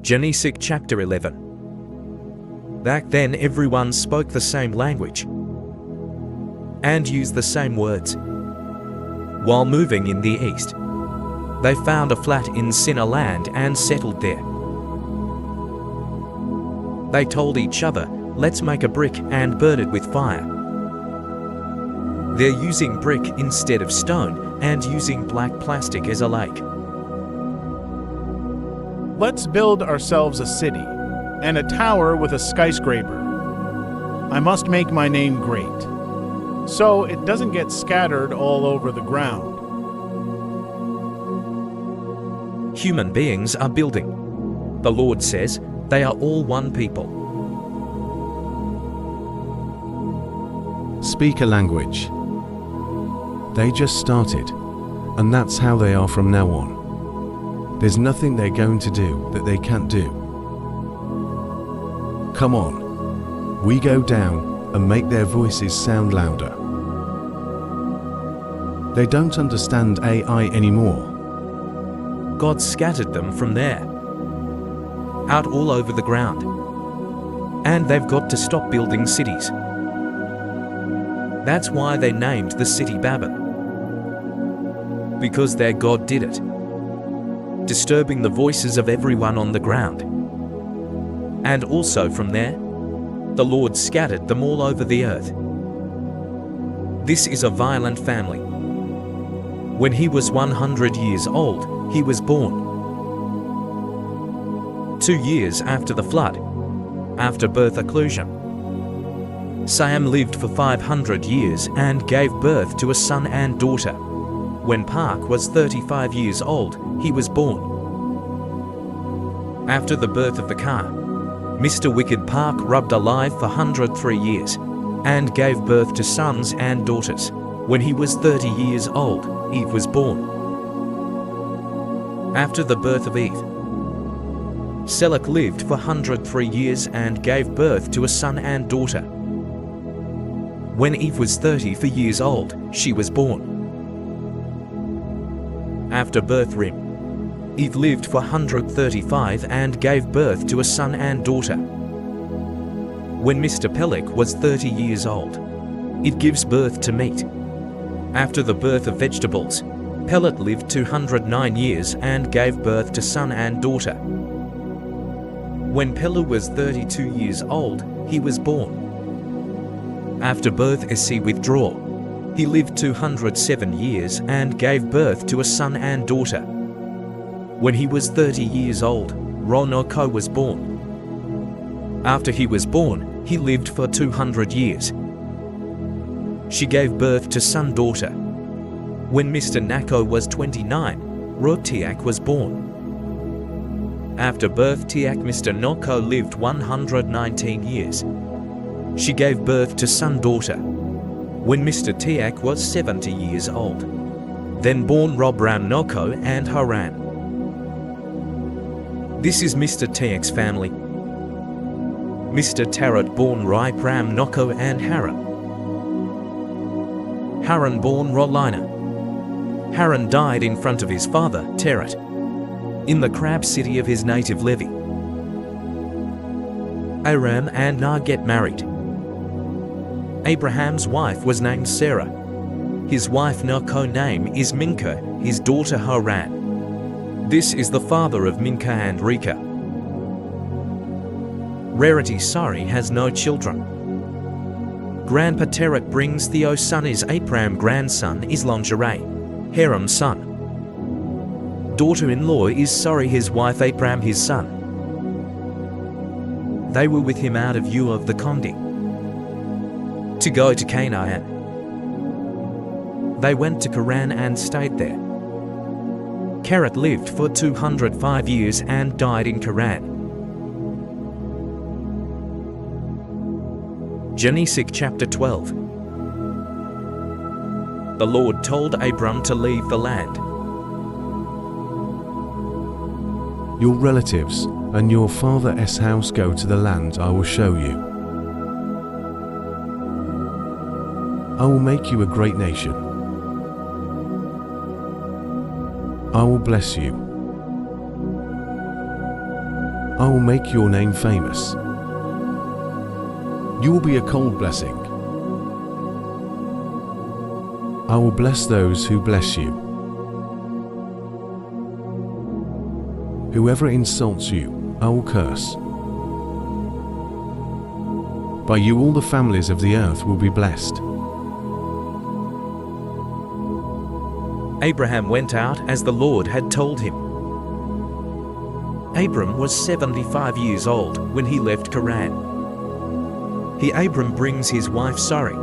Genealogy chapter 11. Back then everyone spoke the same language and used the same words. While moving in the east, they found a flat in Sinner land and settled there. They told each other, "Let's make a brick and burn it with fire." They're using brick instead of stone and using black plastic as a lake. Let's build ourselves a city and a tower with a skyscraper. I must make my name great, so it doesn't get scattered all over the ground. Human beings are building. The Lord says they are all one people. Speak a language. They just started, and that's how they are from now on. There's nothing they're going to do that they can't do. Come on, we go down and make their voices sound louder. They don't understand AI anymore. God scattered them from there, out all over the ground, and they've got to stop building cities. That's why they named the city Babel, because their God did it, disturbing the voices of everyone on the ground. And also from there, the Lord scattered them all over the earth. This is a violent family. When he was 100 years old, he was born. 2 years after the flood, after birth occlusion, Sam lived for 500 years and gave birth to a son and daughter. When Park was 35 years old, he was born. After the birth of the car, Mr. Wicked Park rubbed alive for 103 years and gave birth to sons and daughters. When he was 30 years old, Eve was born. After the birth of Eve, Selach lived for 103 years and gave birth to a son and daughter. When Eve was 30 years old, she was born. After birth Rim, Eve lived for 135 and gave birth to a son and daughter. When Mr. Peleg was 30 years old, it gives birth to meat. After the birth of vegetables, Peleg lived 209 years and gave birth to son and daughter. When Peleg was 32 years old, he was born. After birth Esau withdrew. He lived 207 years and gave birth to a son and daughter. When he was 30 years old, Ronoko was born. After he was born, he lived for 200 years. She gave birth to son-daughter. When Mr. Nako was 29, Rotiak was born. After birth Tiak, Mr. Noko lived 119 years. She gave birth to son-daughter. When Mr. Tiak was 70 years old, then born Robram Noko and Haran. This is Mr. Tiak's family. Mr. Tarot born Ripram Noko and Haran. Haran born Rolina. Haran died in front of his father, Terah, in the crab city of his native Levi. Aram and Nar get married. Abraham's wife was named Sarah. His wife Nako name is Minka, his daughter Haran. This is the father of Minka and Reka. Rarity Sari has no children. Grandpa Terah brings Theo's son is Abram, grandson is Lingerie, Haram's son. Daughter-in-law is Sari, his wife Abram, his son. They were with him out of Ur of the Kondi to go to Canaan. They went to Karan and stayed there. Kerat lived for 205 years and died in Karan. Genealogy chapter 12. The Lord told Abram to leave the land. Your relatives and your father's house go to the land I will show you. I will make you a great nation. I will bless you. I will make your name famous. You will be a cold blessing. I will bless those who bless you. Whoever insults you, I will curse. By you all the families of the earth will be blessed. Abraham went out as the Lord had told him. Abram was 75 years old when he left Haran. Abram brings his wife Sarai.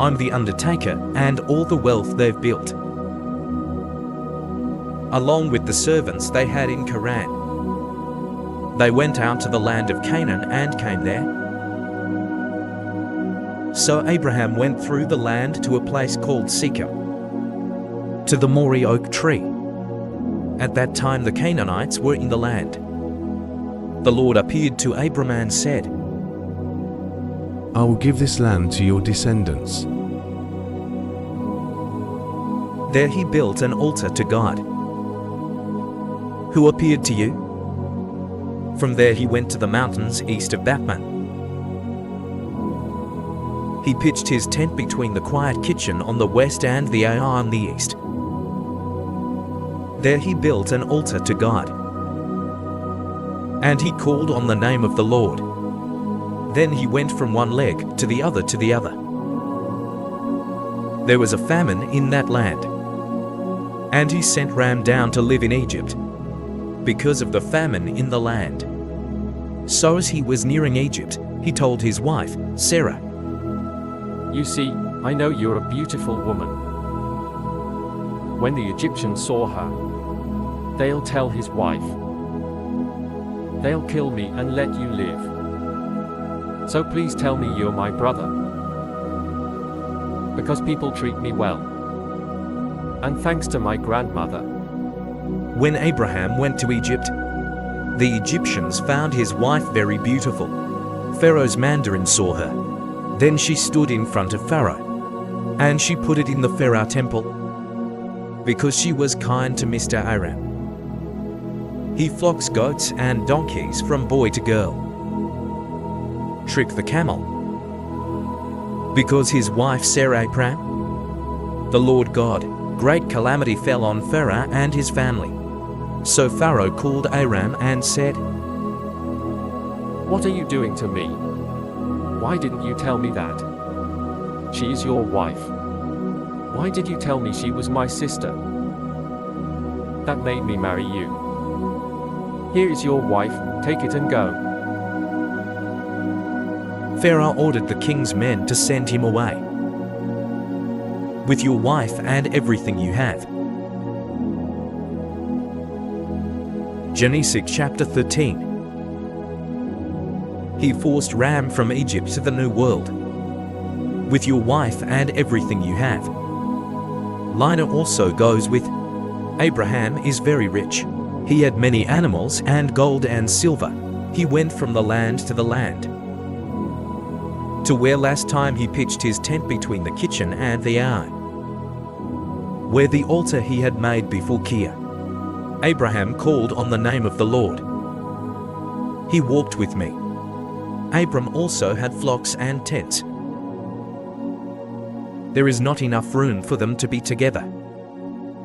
I'm the undertaker and all the wealth they've built, along with the servants they had in Haran. They went out to the land of Canaan and came there. So Abraham went through the land to a place called Sychar, to the Moreh oak tree. At that time the Canaanites were in the land. The Lord appeared to Abram and said, I will give this land to your descendants. There he built an altar to God, who appeared to you. From there he went to the mountains east of Babel. He pitched his tent between the quiet kitchen on the west and the Ai on the east. There he built an altar to God, and he called on the name of the Lord. Then he went from one leg to the other to the other. There was a famine in that land, and he sent Ram down to live in Egypt because of the famine in the land. So as he was nearing Egypt, he told his wife, Sarah, You see, I know you're a beautiful woman. When the Egyptians saw her, they'll tell his wife. They'll kill me and let you live. So please tell me you're my brother, because people treat me well. And thanks to my grandmother. When Abraham went to Egypt, the Egyptians found his wife very beautiful. Pharaoh's mandarin saw her. Then she stood in front of Pharaoh, and she put it in the Pharaoh temple, because she was kind to Mr. Aram. He flocks goats and donkeys from boy to girl. Trick the camel, because his wife Sarai Pram. The Lord God, great calamity fell on Pharaoh and his family. So Pharaoh called Aram and said, What are you doing to me? Why didn't you tell me that? She is your wife. Why did you tell me she was my sister? That made me marry you. Here is your wife, take it and go. Pharaoh ordered the king's men to send him away, with your wife and everything you have. Genealogy chapter 13. He forced Ram from Egypt to the New World, with your wife and everything you have. Lina also goes with. Abraham is very rich. He had many animals and gold and silver. He went from the land to the land, to where last time he pitched his tent between the kitchen and the Ai, where the altar he had made before Kia. Abraham called on the name of the Lord. He walked with me. Abram also had flocks and tents. There is not enough room for them to be together.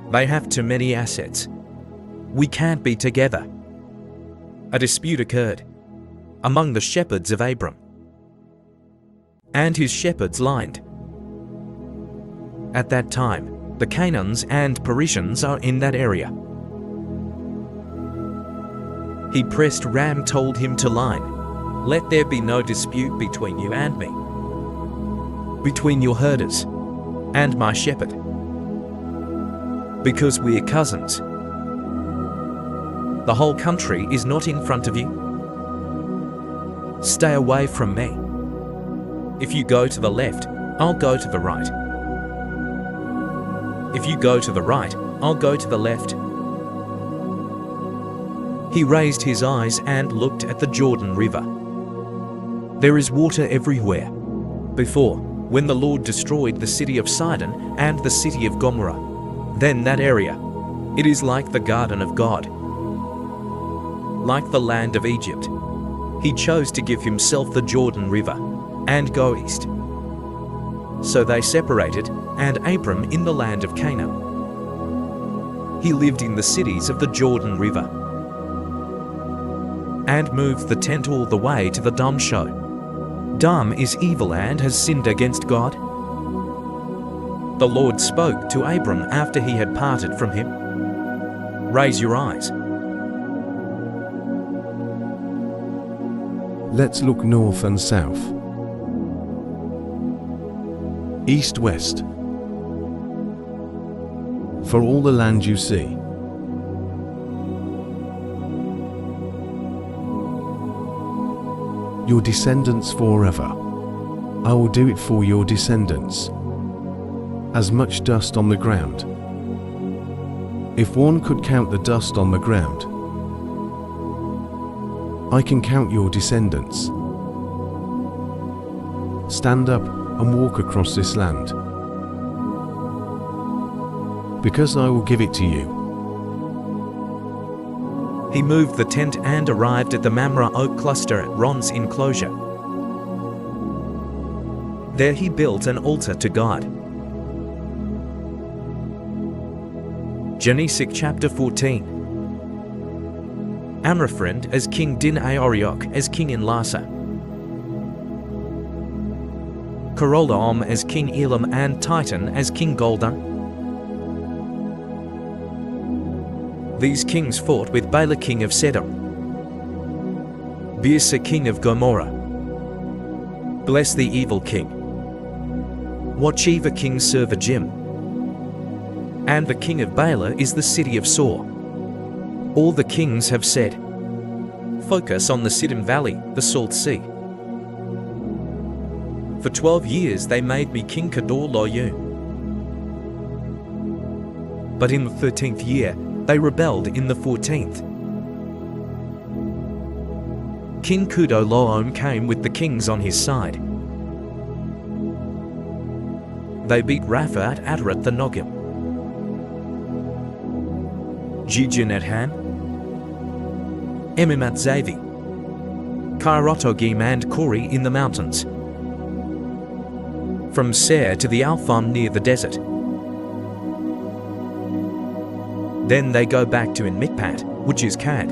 They have too many assets. We can't be together. A dispute occurred among the shepherds of Abram, and his shepherds lied. At that time, the Canaans and Perisians are in that area. He pressed Ram, told him to line, Let there be no dispute between you and me, between your herders and my shepherd, because we are cousins. The whole country is not in front of you. Stay away from me. If you go to the left, I'll go to the right. If you go to the right, I'll go to the left. He raised his eyes and looked at the Jordan River. There is water everywhere. Before, when the Lord destroyed the city of Sidon and the city of Gomorrah, then that area, it is like the garden of God. like the land of Egypt. He chose to give himself the Jordan River and go east. So they separated, and Abram in the land of Canaan. He lived in the cities of the Jordan River and moved the tent all the way to the Dum show. Dum is evil and has sinned against God. The Lord spoke to Abram after he had parted from him. Raise your eyes. Let's look north and south, east-west, for all the land you see. Your descendants forever. I will do it for your descendants. As much dust on the ground. If one could count the dust on the ground, I can count your descendants. Stand up and walk across this land, because I will give it to you. He moved the tent and arrived at the Mamre oak cluster at Ron's enclosure. There he built an altar to God. Genealogy chapter 14. Amraphel as king, Din Aoriok as king in Lasa, Korolaom as king Elam, and Titan as king Goldan. These kings fought with Bela king of Sedom, Birsa king of Gomorrah. Bless the evil king. Watchiva king Servajim. And the king of Bela is the city of Sor. All the kings have said, focus on the Siddim Valley, the Salt Sea. For 12 years they made me king Kedor Loyum. But in the 13th year they rebelled in the 14th. King Kudo Loom came with the kings on his side. They beat Rapha at Adarat the Nogim, Jijin at Ham, Emim at Zavi, Kairotogim and Kori in the mountains, from Ser to the Alpham near the desert. Then they go back to Mikpat, which is Cad,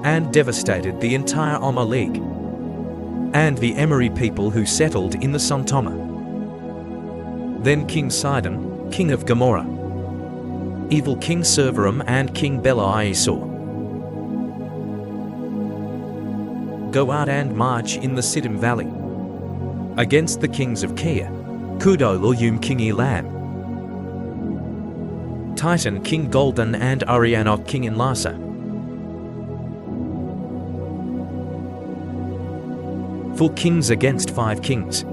and devastated the entire Omer League and the Emery people who settled in the Sontoma. Then King Sidon, king of Gomorrah, evil king Servaram and king Bela-Isor, go out and march in the Siddim Valley against the kings of Kir, Kudo Loyum king Elam, Titan king Goldan and Arianok king in Lasa. For kings against 5 kings.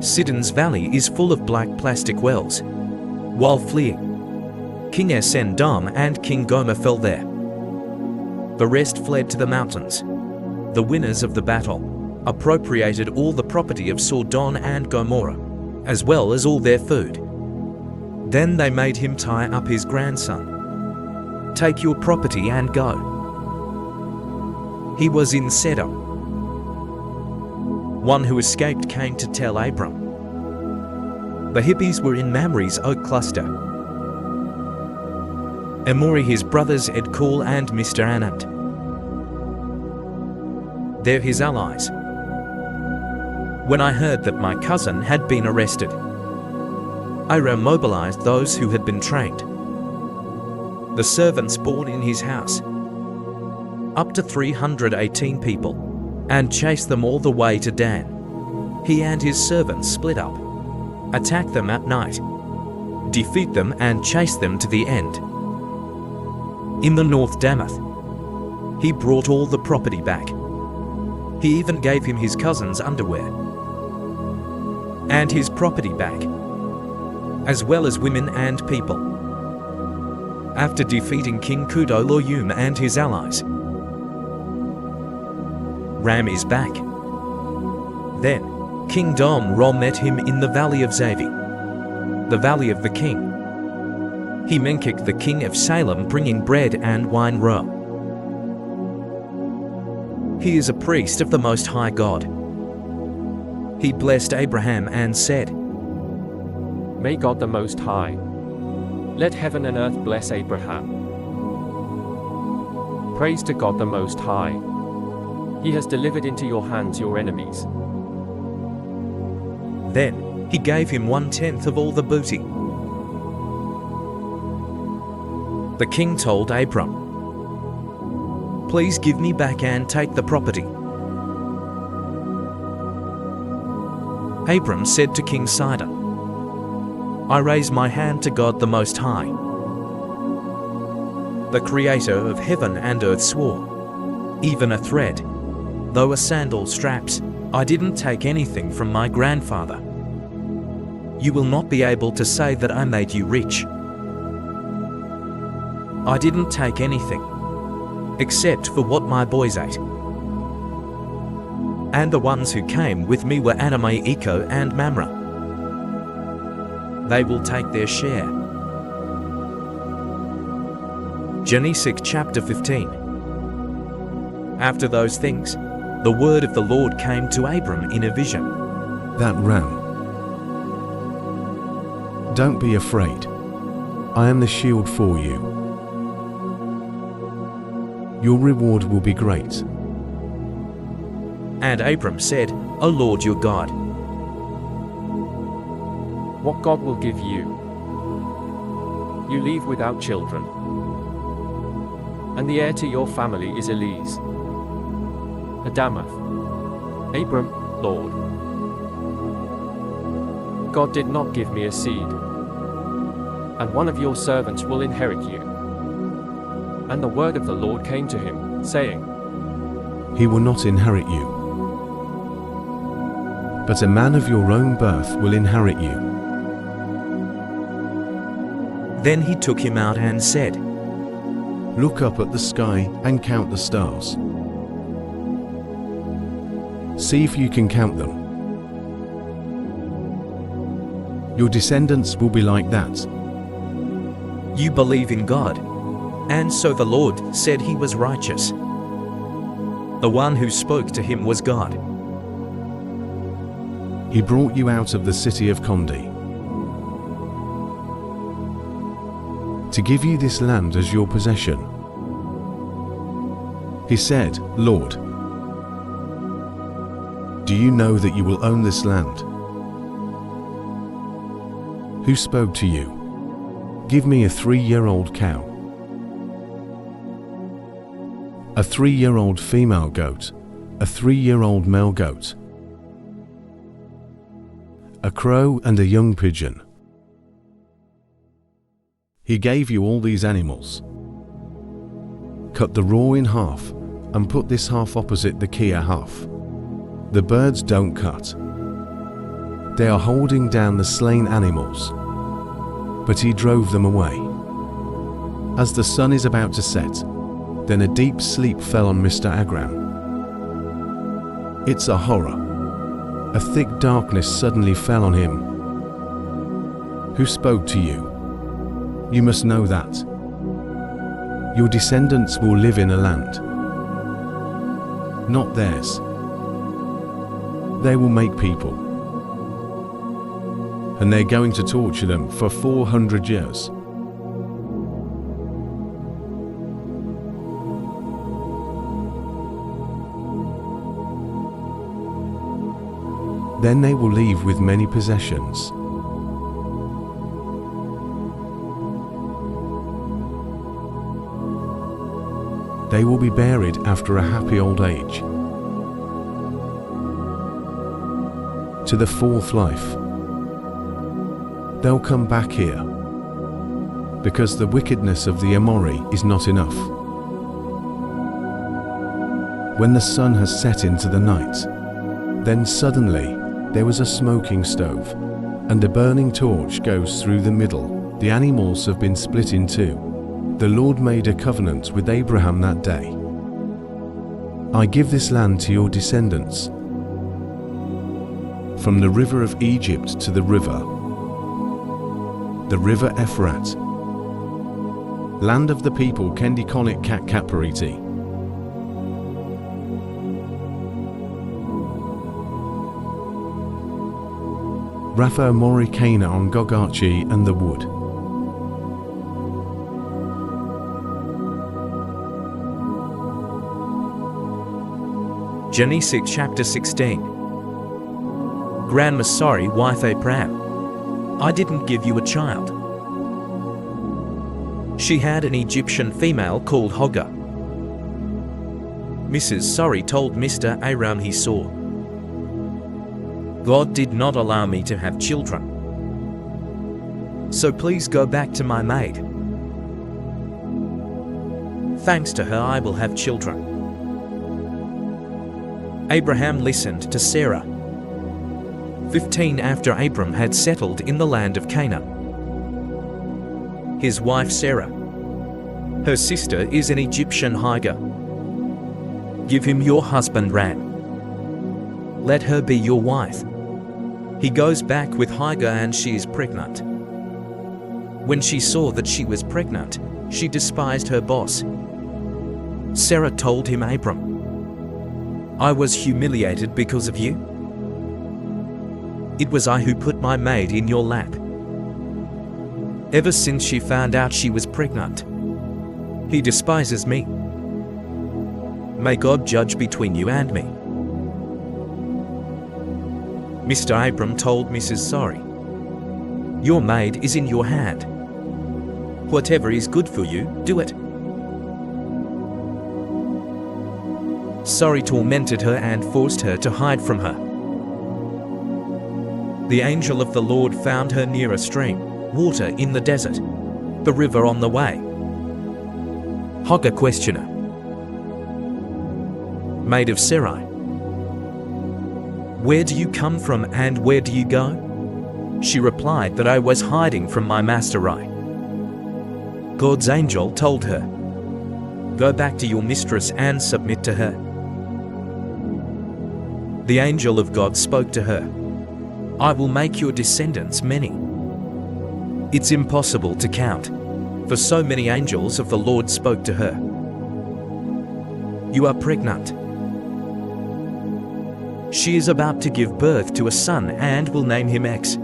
Sidon's valley is full of black plastic wells. While fleeing, King Esendam and King Gomer fell there. The rest fled to the mountains. The winners of the battle appropriated all the property of Sodom and Gomorrah, as well as all their food. Then they made him tie up his grandson. Take your property and go. He was in Sedom. One who escaped came to tell Abram. The hippies were in Mamre's oak cluster. Emori his brothers Edkul and Mr. Anand. They're his allies. When I heard that my cousin had been arrested, I remobilized those who had been trained. The servants born in his house, up to 318 people, and chased them all the way to Dan. He and his servants split up, attacked them at night, defeat them and chase them to the end. In the North Damath, he brought all the property back. He even gave him his cousin's underwear and his property back, as well as women and people. After defeating King Kudo Loyum and his allies, Ram is back. Then King Dom Rom met him in the valley of Zavi, the valley of the king. he Menkik the king of Salem bringing bread and wine row. He is a priest of the Most High God. He blessed Abraham and said, May God the Most High, let heaven and earth bless Abraham. Praise to God the Most High. He has delivered into your hands your enemies. Then he gave him 1/10 of all the booty. The king told Abram, Please give me back and take the property. Abram said to King Sidon, I raise my hand to God the Most High. The Creator of heaven and earth swore, even a thread, though a sandal straps, I didn't take anything from my grandfather. You will not be able to say that I made you rich. I didn't take anything, except for what my boys ate. And the ones who came with me were Anami, Echo, and Mamre. They will take their share. Genealogy chapter 15. After those things, the word of the Lord came to Abram in a vision. That ram. Don't be afraid. I am the shield for you. Your reward will be great. And Abram said, O Lord your God, What God will give you? You leave without children, and the heir to your family is Eliezer. Adamath. Abram, Lord. God did not give me a seed, and one of your servants will inherit you. And the word of the Lord came to him, saying, He will not inherit you, but a man of your own birth will inherit you. Then he took him out and said, Look up at the sky and count the stars. See if you can count them. Your descendants will be like that. You believe in God. And so the Lord said he was righteous. The one who spoke to him was God. He brought you out of the city of Condi to give you this land as your possession. He said, Lord, do you know that you will own this land? Who spoke to you? Give me a 3-year-old cow, a 3-year-old female goat, a 3-year-old male goat, a crow and a young pigeon. He gave you all these animals. Cut the raw in half and put this half opposite the Kia half. The birds don't cut. They are holding down the slain animals, but he drove them away. As the sun is about to set, then a deep sleep fell on Mr. Abram. It's a horror. A thick darkness suddenly fell on him. Who spoke to you? You must know that. Your descendants will live in a land, not theirs. They will make people, and they're going to torture them for 400 years. Then they will leave with many possessions. They will be buried after a happy old age, to the 4th life. They'll come back here, because the wickedness of the Amori is not enough. When the sun has set into the night, then suddenly there was a smoking stove, and a burning torch goes through the middle. The animals have been split in two. The Lord made a covenant with Abraham that day. I give this land to your descendants, from the river of Egypt to the river Euphrates, land of the people kendi konik kat kapariti. Rapha mori Cana on Gogarchi and the wood. Genealogy chapter 16. Grandma sorry wife Abram, I didn't give you a child. She had an Egyptian female called Hagar. Mrs. Sorry told Mr. Abram he saw, God did not allow me to have children. So please go back to my maid. Thanks to her I will have children. Abraham listened to Sarah. 15 after Abram had settled in the land of Canaan. His wife Sarah. Her sister is an Egyptian Hagar. Give him your husband Ram. Let her be your wife. He goes back with Hagar and she is pregnant. When she saw that she was pregnant, she despised her boss. Sarah told him, Abram, I was humiliated because of you. It was I who put my maid in your lap. Ever since she found out she was pregnant, he despises me. May God judge between you and me. Mr. Abram told Mrs. Sorry, your maid is in your hand. Whatever is good for you, do it. Sorry tormented her and forced her to hide from her. The angel of the Lord found her near a stream, water in the desert, the river on the way. Hagar questioner, maid of Sarai, where do you come from and where do you go? She replied that I was hiding from my master Rai. God's angel told her, go back to your mistress and submit to her. The angel of God spoke to her, I will make your descendants many. It's impossible to count, for so many angels of the Lord spoke to her. You are pregnant. She is about to give birth to a son and will name him X.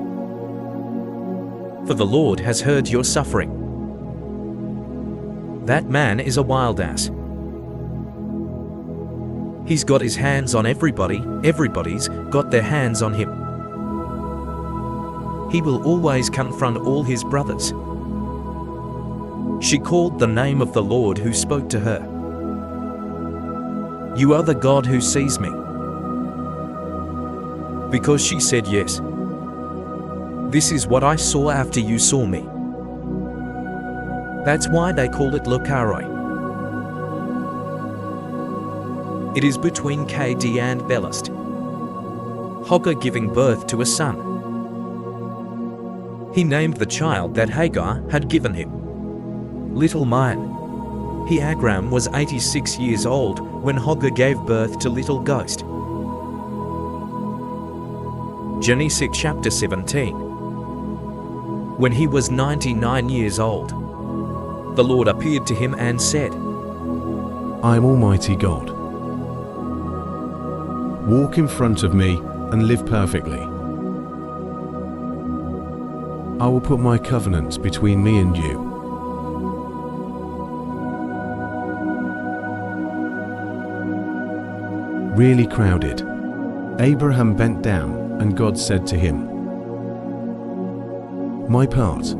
For the Lord has heard your suffering. That man is a wild ass. He's got his hands on everybody, everybody's got their hands on him. He will always confront all his brothers. She called the name of the Lord who spoke to her. You are the God who sees me. Because she said yes. This is what I saw after you saw me. That's why they call it Lokaroi. It is between KD and Belast. Hagar giving birth to a son. He named the child that Hagar had given him Little Mayan. He Abram was 86 years old when Hagar gave birth to Little Ghost. Genealogy chapter 17. When he was 99 years old, the Lord appeared to him and said, I am Almighty God. Walk in front of me and live perfectly. I will put my covenant between me and you. Really crowded. Abraham bent down and God said to him, my part,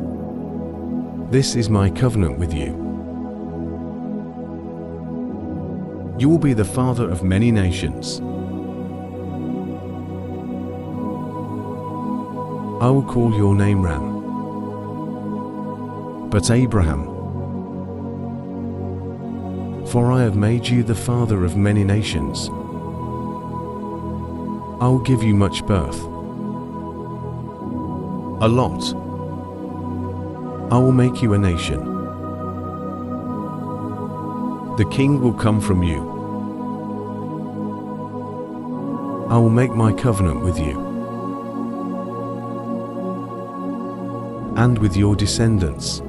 this is my covenant with you. You will be the father of many nations. I will call your name Ram. But Abraham, for I have made you the father of many nations. I will give you much birth. A lot. I will make you a nation. The king will come from you. I will make my covenant with you and with your descendants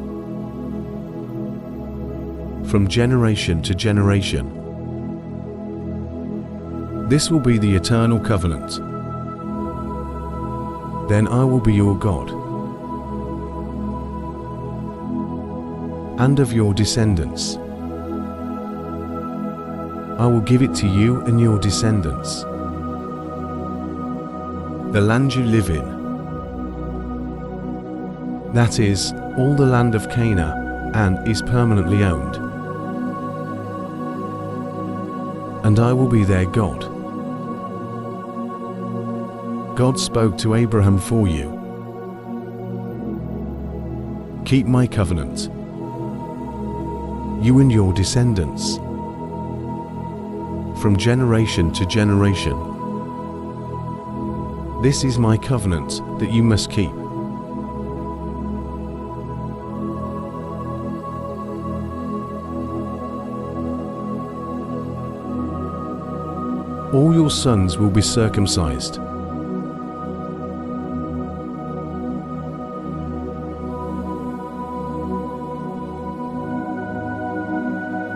from generation to generation. This will be the eternal covenant. Then I will be your God, and of your descendants. I will give it to you and your descendants, the land you live in, that is, all the land of Canaan, and is permanently owned. And I will be their God. God spoke to Abraham for you. Keep my covenant, you and your descendants, from generation to generation. This is my covenant that you must keep. All your sons will be circumcised.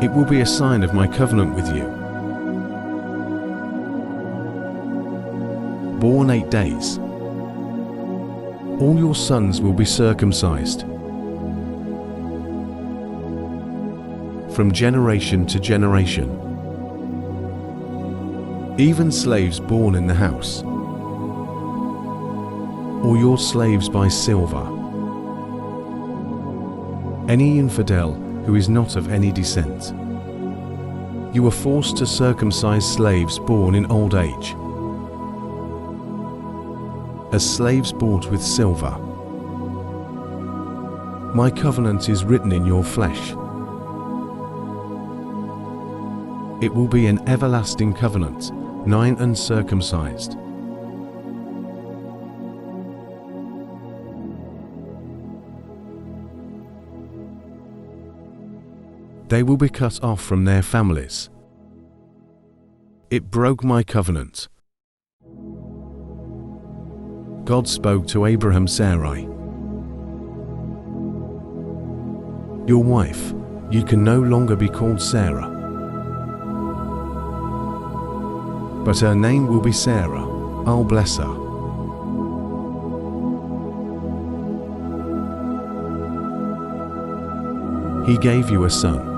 It will be a sign of my covenant with you. Born 8 days, all your sons will be circumcised, from generation to generation. Even slaves born in the house, or your slaves by silver. Any infidel who is not of any descent. You were forced to circumcise slaves born in old age, as slaves bought with silver. My covenant is written in your flesh. It will be an everlasting covenant, 9 uncircumcised. They will be cut off from their families. It broke my covenant. God spoke to Abraham Sarai. Your wife, you can no longer be called Sarah, but her name will be Sarah. I'll bless her. He gave you a son.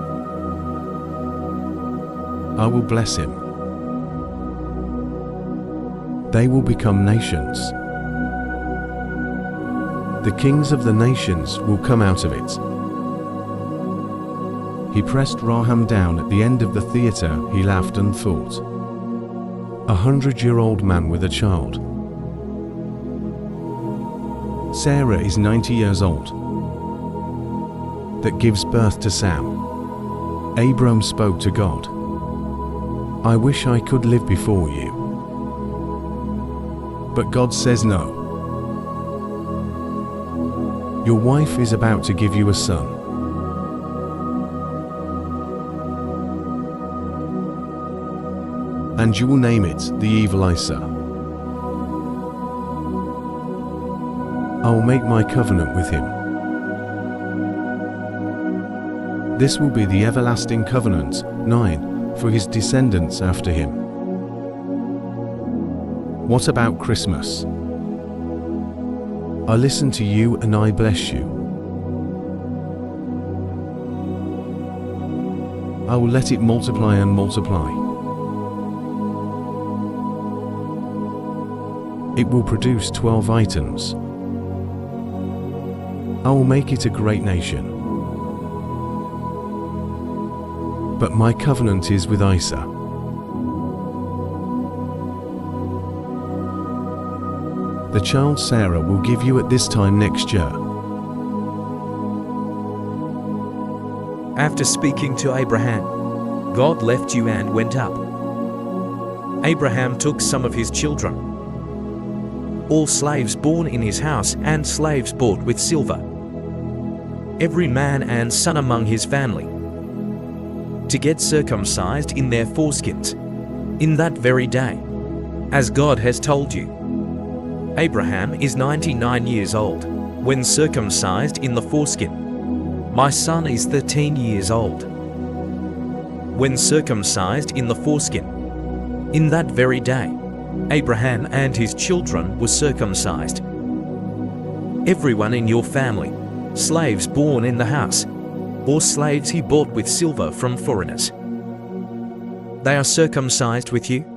I will bless him. They will become nations. The kings of the nations will come out of it. He pressed Raham down at the end of the theatre. He laughed and thought, 100-year-old man with a child. Sarah is 90 years old, that gives birth to Sam. Abram spoke to God. I wish I could live before you. But God says no. Your wife is about to give you a son. And you will name it the evil Isa. I will make my covenant with him. This will be the everlasting covenant, 9, for his descendants after him. What about Christmas? I listen to you and I bless you. I will let it multiply and multiply. It will produce 12 items. I will make it a great nation. But my covenant is with Isa. The child Sarah will give you at this time next year. After speaking to Abraham, God left you and went up. Abraham took some of his children, all slaves born in his house and slaves bought with silver, every man and son among his family, to get circumcised in their foreskins, in that very day, as God has told you. Abraham is 99 years old, when circumcised in the foreskin. My son is 13 years old. when circumcised in the foreskin. In that very day, Abraham and his children were circumcised. Everyone in your family, slaves born in the house, or slaves he bought with silver from foreigners, they are circumcised with you.